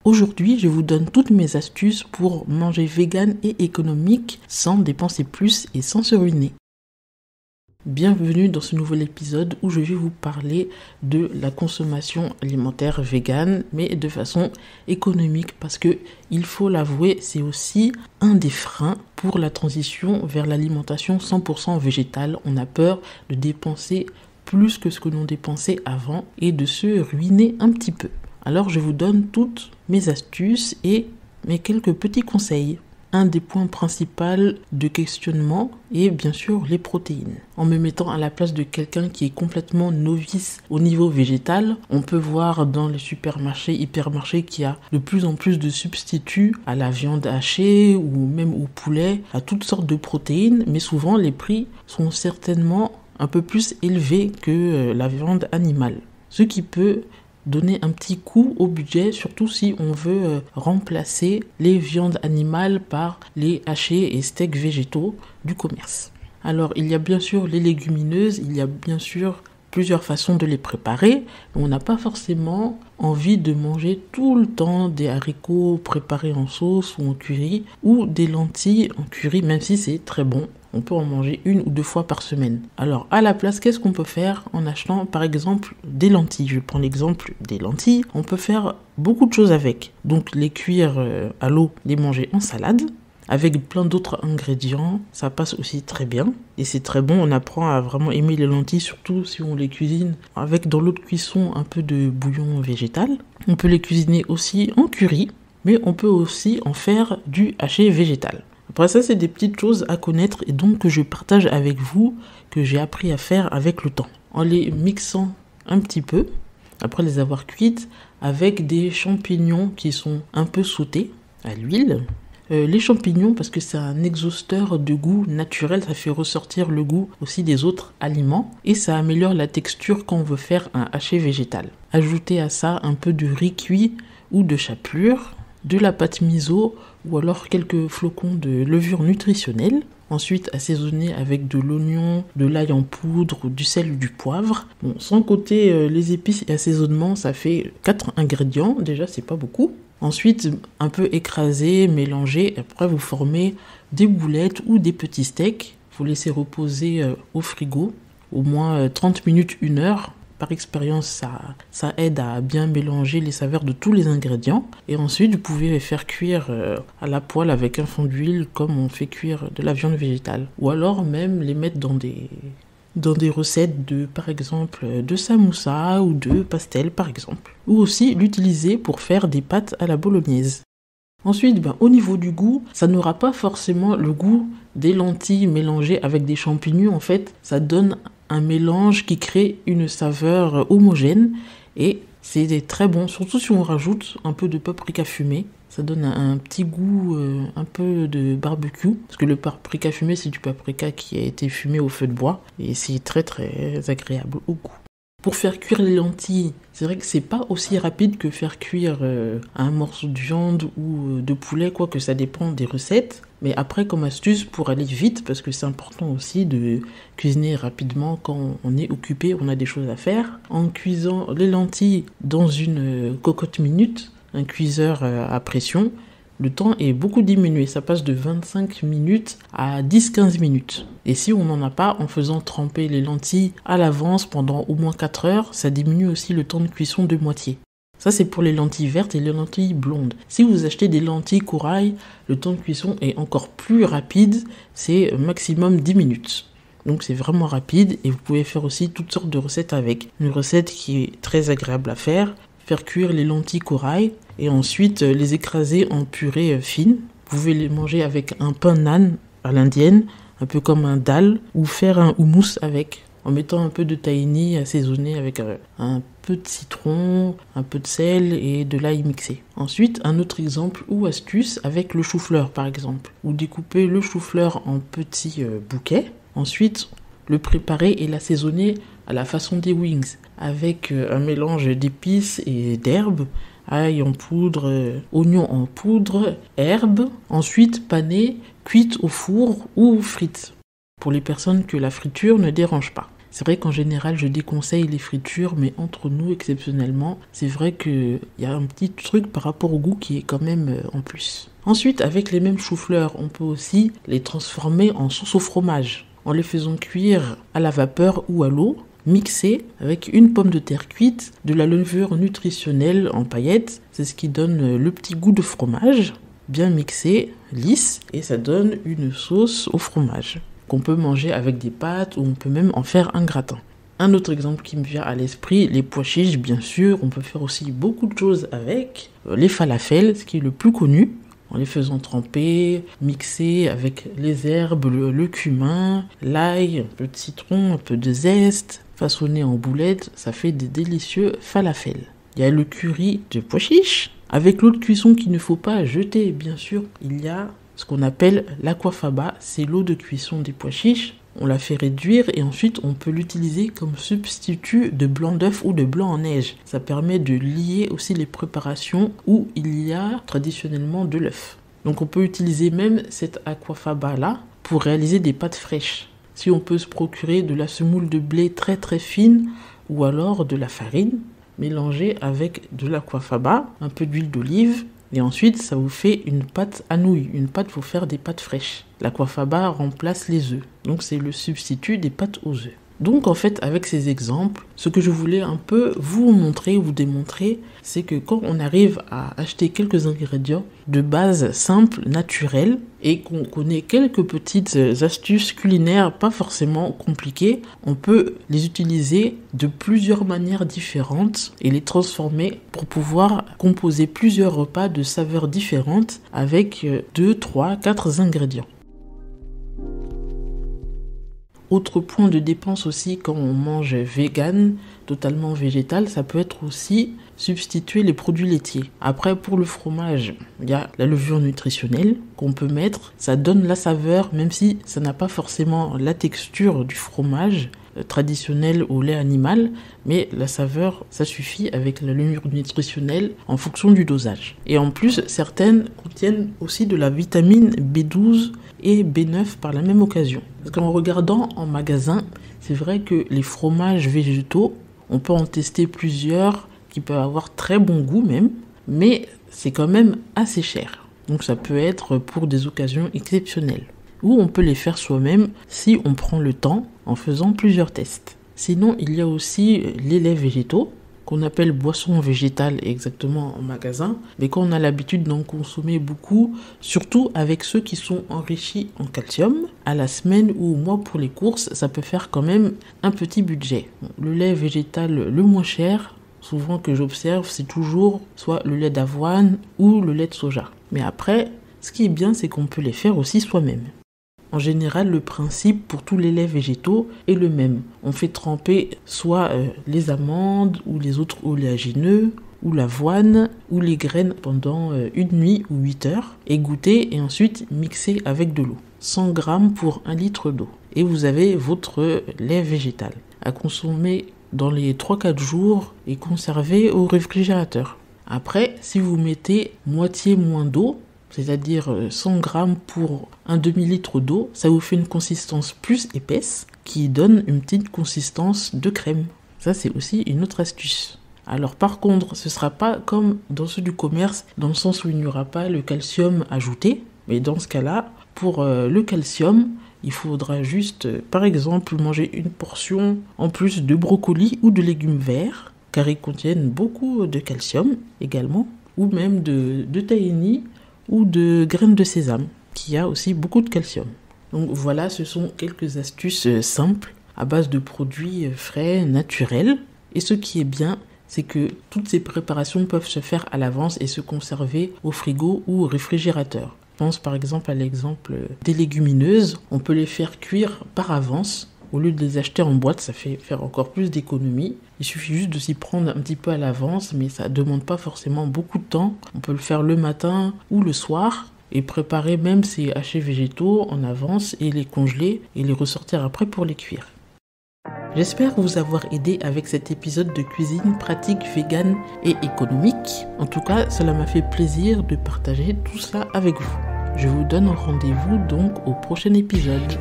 Aujourd'hui, je vous donne toutes mes astuces pour manger vegan et économique sans dépenser plus et sans se ruiner. Bienvenue dans ce nouvel épisode où je vais vous parler de la consommation alimentaire vegan, mais de façon économique parce que, il faut l'avouer, c'est aussi un des freins pour la transition vers l'alimentation 100% végétale. On a peur de dépenser plus que ce que l'on dépensait avant et de se ruiner un petit peu. Alors je vous donne toutes mes astuces et mes quelques petits conseils. Un des points principaux de questionnement est bien sûr les protéines. En me mettant à la place de quelqu'un qui est complètement novice au niveau végétal, on peut voir dans les supermarchés, hypermarchés qu'il y a de plus en plus de substituts à la viande hachée ou même au poulet, à toutes sortes de protéines, mais souvent les prix sont certainement un peu plus élevés que la viande animale. Ce qui peut donner un petit coup au budget, surtout si on veut remplacer les viandes animales par les hachés et steaks végétaux du commerce. Alors, il y a bien sûr les légumineuses, il y a bien sûr plusieurs façons de les préparer. On n'a pas forcément envie de manger tout le temps des haricots préparés en sauce ou en curry ou des lentilles en curry, même si c'est très bon. On peut en manger 1 ou 2 fois par semaine. Alors, à la place, qu'est-ce qu'on peut faire en achetant, par exemple, des lentilles? Je prends l'exemple des lentilles. On peut faire beaucoup de choses avec. Donc, les cuire à l'eau, les manger en salade, avec plein d'autres ingrédients. Ça passe aussi très bien. Et c'est très bon. On apprend à vraiment aimer les lentilles, surtout si on les cuisine avec, dans l'eau de cuisson, un peu de bouillon végétal. On peut les cuisiner aussi en curry, mais on peut aussi en faire du haché végétal. Après ça, c'est des petites choses à connaître et donc que je partage avec vous, que j'ai appris à faire avec le temps. En les mixant un petit peu, après les avoir cuites, avec des champignons qui sont un peu sautés à l'huile. Les champignons, parce que c'est un exhausteur de goût naturel, ça fait ressortir le goût aussi des autres aliments et ça améliore la texture quand on veut faire un haché végétal. Ajoutez à ça un peu de riz cuit ou de chapelure, de la pâte miso ou alors quelques flocons de levure nutritionnelle. Ensuite, assaisonner avec de l'oignon, de l'ail en poudre, du sel ou du poivre. Bon, sans compter les épices et assaisonnement, ça fait 4 ingrédients. Déjà, c'est pas beaucoup. Ensuite, un peu écraser, mélanger. Après, vous formez des boulettes ou des petits steaks. Vous laissez reposer au frigo au moins 30 minutes, 1 heure. Par expérience, ça aide à bien mélanger les saveurs de tous les ingrédients. Et ensuite, vous pouvez les faire cuire à la poêle avec un fond d'huile comme on fait cuire de la viande végétale. Ou alors même les mettre dans des recettes de, par exemple, de samoussa ou de pastel, par exemple. Ou aussi l'utiliser pour faire des pâtes à la bolognaise. Ensuite, au niveau du goût, ça n'aura pas forcément le goût des lentilles mélangées avec des champignons. En fait, ça donne un mélange qui crée une saveur homogène et c'est très bon, surtout si on rajoute un peu de paprika fumé. Ça donne un petit goût un peu de barbecue, parce que le paprika fumé, c'est du paprika qui a été fumé au feu de bois et c'est très très agréable au goût. Pour faire cuire les lentilles, c'est vrai que c'est pas aussi rapide que faire cuire un morceau de viande ou de poulet, quoique ça dépend des recettes. Mais après, comme astuce, pour aller vite, parce que c'est important aussi de cuisiner rapidement quand on est occupé, on a des choses à faire. En cuisant les lentilles dans une cocotte minute, un cuiseur à pression, le temps est beaucoup diminué. Ça passe de 25 minutes à 10-15 minutes. Et si on n'en a pas, en faisant tremper les lentilles à l'avance pendant au moins 4 heures, ça diminue aussi le temps de cuisson de moitié. Ça, c'est pour les lentilles vertes et les lentilles blondes. Si vous achetez des lentilles corail, le temps de cuisson est encore plus rapide, c'est maximum 10 minutes. Donc c'est vraiment rapide et vous pouvez faire aussi toutes sortes de recettes avec. Une recette qui est très agréable à faire cuire les lentilles corail et ensuite les écraser en purée fine. Vous pouvez les manger avec un pain naan à l'indienne, un peu comme un dal, ou faire un houmous avec, en mettant un peu de tahini assaisonné avec un peu de citron, un peu de sel et de l'ail mixé. Ensuite, un autre exemple ou astuce avec le chou-fleur par exemple. Vous découpez le chou-fleur en petits bouquets. Ensuite, le préparer et l'assaisonner à la façon des wings, avec un mélange d'épices et d'herbes, ail en poudre, oignons en poudre, herbes, ensuite panées, cuites au four ou frites, pour les personnes que la friture ne dérange pas. C'est vrai qu'en général, je déconseille les fritures, mais entre nous, exceptionnellement, c'est vrai qu'il y a un petit truc par rapport au goût qui est quand même en plus. Ensuite, avec les mêmes choux-fleurs, on peut aussi les transformer en sauce au fromage, en les faisant cuire à la vapeur ou à l'eau, mixer avec une pomme de terre cuite, de la levure nutritionnelle en paillettes, c'est ce qui donne le petit goût de fromage, bien mixé, lisse, et ça donne une sauce au fromage qu'on peut manger avec des pâtes ou on peut même en faire un gratin. Un autre exemple qui me vient à l'esprit, les pois chiches, bien sûr, on peut faire aussi beaucoup de choses avec. Les falafels, ce qui est le plus connu, en les faisant tremper, mixer avec les herbes, le cumin, l'ail, un peu de citron, un peu de zeste, façonné en boulettes, ça fait des délicieux falafels. Il y a le curry de pois chiches. Avec l'eau de cuisson qu'il ne faut pas jeter, bien sûr, il y a ce qu'on appelle l'aquafaba, c'est l'eau de cuisson des pois chiches. On la fait réduire et ensuite on peut l'utiliser comme substitut de blanc d'œuf ou de blanc en neige. Ça permet de lier aussi les préparations où il y a traditionnellement de l'œuf. Donc on peut utiliser même cette aquafaba là pour réaliser des pâtes fraîches. Si on peut se procurer de la semoule de blé très très fine ou alors de la farine mélangée avec de l'aquafaba, un peu d'huile d'olive. Et ensuite, ça vous fait une pâte à nouilles, une pâte pour faire des pâtes fraîches. L'aquafaba remplace les œufs, donc c'est le substitut des pâtes aux œufs. Donc en fait, avec ces exemples, ce que je voulais un peu vous montrer, vous démontrer, c'est que quand on arrive à acheter quelques ingrédients de base simples, naturels, et qu'on connaît quelques petites astuces culinaires pas forcément compliquées, on peut les utiliser de plusieurs manières différentes et les transformer pour pouvoir composer plusieurs repas de saveurs différentes avec 2, 3, 4 ingrédients. Autre point de dépense aussi quand on mange vegan, totalement végétal, ça peut être aussi substituer les produits laitiers. Après, pour le fromage, il y a la levure nutritionnelle qu'on peut mettre. Ça donne la saveur, même si ça n'a pas forcément la texture du fromage traditionnel au lait animal, mais la saveur, ça suffit avec la levure nutritionnelle en fonction du dosage. Et en plus, certaines contiennent aussi de la vitamine B12 et B9 par la même occasion. Parce qu'en regardant en magasin, c'est vrai que les fromages végétaux, on peut en tester plusieurs qui peuvent avoir très bon goût même, mais c'est quand même assez cher. Donc ça peut être pour des occasions exceptionnelles. Ou on peut les faire soi-même si on prend le temps en faisant plusieurs tests. Sinon, il y a aussi les laits végétaux, qu'on appelle boisson végétale exactement en magasin, mais quand on a l'habitude d'en consommer beaucoup, surtout avec ceux qui sont enrichis en calcium, à la semaine ou au mois pour les courses, ça peut faire quand même un petit budget. Le lait végétal le moins cher, souvent que j'observe, c'est toujours soit le lait d'avoine ou le lait de soja. Mais après, ce qui est bien, c'est qu'on peut les faire aussi soi-même. En général, le principe pour tous les laits végétaux est le même. On fait tremper soit les amandes ou les autres oléagineux, ou l'avoine, ou les graines pendant une nuit ou 8 heures, égoutter et ensuite mixer avec de l'eau. 100 g pour 1 litre d'eau. Et vous avez votre lait végétal à consommer dans les 3-4 jours et conserver au réfrigérateur. Après, si vous mettez moitié moins d'eau, c'est-à-dire 100 g pour un demi-litre d'eau, ça vous fait une consistance plus épaisse qui donne une petite consistance de crème. Ça, c'est aussi une autre astuce. Alors par contre, ce ne sera pas comme dans ceux du commerce, dans le sens où il n'y aura pas le calcium ajouté. Mais dans ce cas-là, pour le calcium, il faudra juste, par exemple, manger une portion en plus de brocoli ou de légumes verts, car ils contiennent beaucoup de calcium également, ou même de tahini, ou de graines de sésame, qui a aussi beaucoup de calcium. Donc voilà, ce sont quelques astuces simples, à base de produits frais, naturels. Et ce qui est bien, c'est que toutes ces préparations peuvent se faire à l'avance et se conserver au frigo ou au réfrigérateur. Je pense par exemple à l'exemple des légumineuses, on peut les faire cuire par avance. Au lieu de les acheter en boîte, ça fait faire encore plus d'économies. Il suffit juste de s'y prendre un petit peu à l'avance, mais ça ne demande pas forcément beaucoup de temps. On peut le faire le matin ou le soir et préparer même ces hachés végétaux en avance et les congeler et les ressortir après pour les cuire. J'espère vous avoir aidé avec cet épisode de cuisine pratique, vegan et économique. En tout cas, cela m'a fait plaisir de partager tout ça avec vous. Je vous donne rendez-vous donc au prochain épisode.